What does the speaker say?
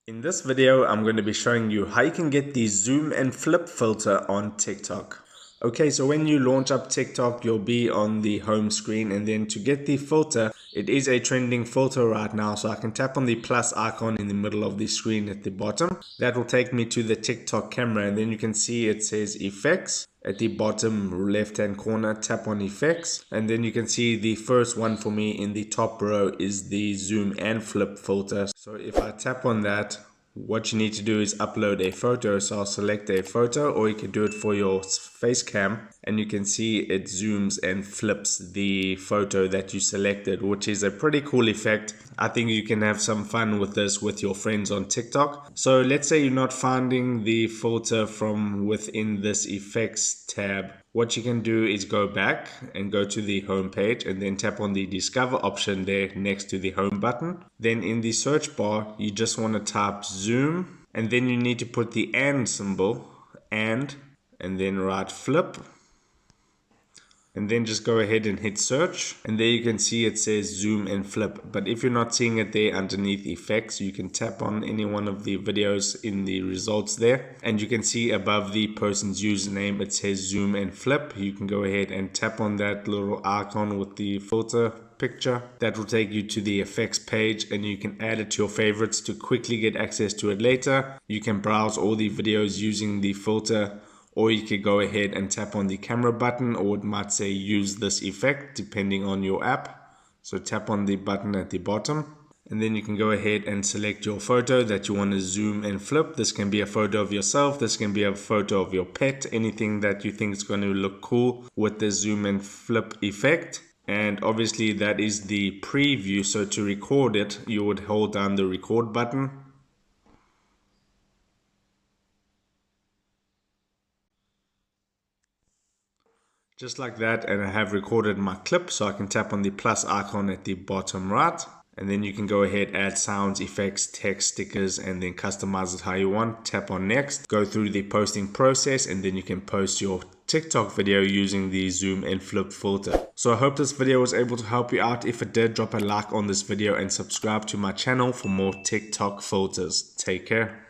In this video, I'm going to be showing you how you can get the zoom and flip filter on TikTok. Okay, so when you launch up TikTok, you'll be on the home screen, and then to get the filter, it is a trending filter right now. So I can tap on the plus icon in the middle of the screen at the bottom. That will take me to the TikTok camera, and then you can see it says effects. At the bottom left hand corner, tap on effects, and then you can see the first one for me in the top row is the zoom and flip filter. So if I tap on that, what you need to do is upload a photo. So I'll select a photo, or you can do it for your face cam, and you can see it zooms and flips the photo that you selected, which is a pretty cool effect. I think you can have some fun with this with your friends on TikTok. So let's say you're not finding the filter from within this effects tab. What you can do is go back and go to the home page, and then tap on the discover option there next to the home button. Then in the search bar, you just want to type zoom, and then you need to put the and symbol, and then write flip. And then just go ahead and hit search, and there you can see it says zoom and flip. But if you're not seeing it there underneath effects, you can tap on any one of the videos in the results there, and you can see above the person's username it says zoom and flip. You can go ahead and tap on that little icon with the filter picture. That will take you to the effects page, and you can add it to your favorites to quickly get access to it later. You can browse all the videos using the filter, or you could go ahead and tap on the camera button, or it might say use this effect depending on your app. So tap on the button at the bottom, and then you can go ahead and select your photo that you want to zoom and flip. This can be a photo of yourself, this can be a photo of your pet, anything that you think is going to look cool with the zoom and flip effect. And obviously that is the preview, so to record it you would hold down the record button. Just like that, and I have recorded my clip, so I can tap on the plus icon at the bottom right, and then you can go ahead, add sounds, effects, text, stickers, and then customize it how you want. Tap on next, go through the posting process, and then you can post your TikTok video using the zoom and flip filter. So I hope this video was able to help you out. If it did, drop a like on this video and subscribe to my channel for more TikTok filters. Take care.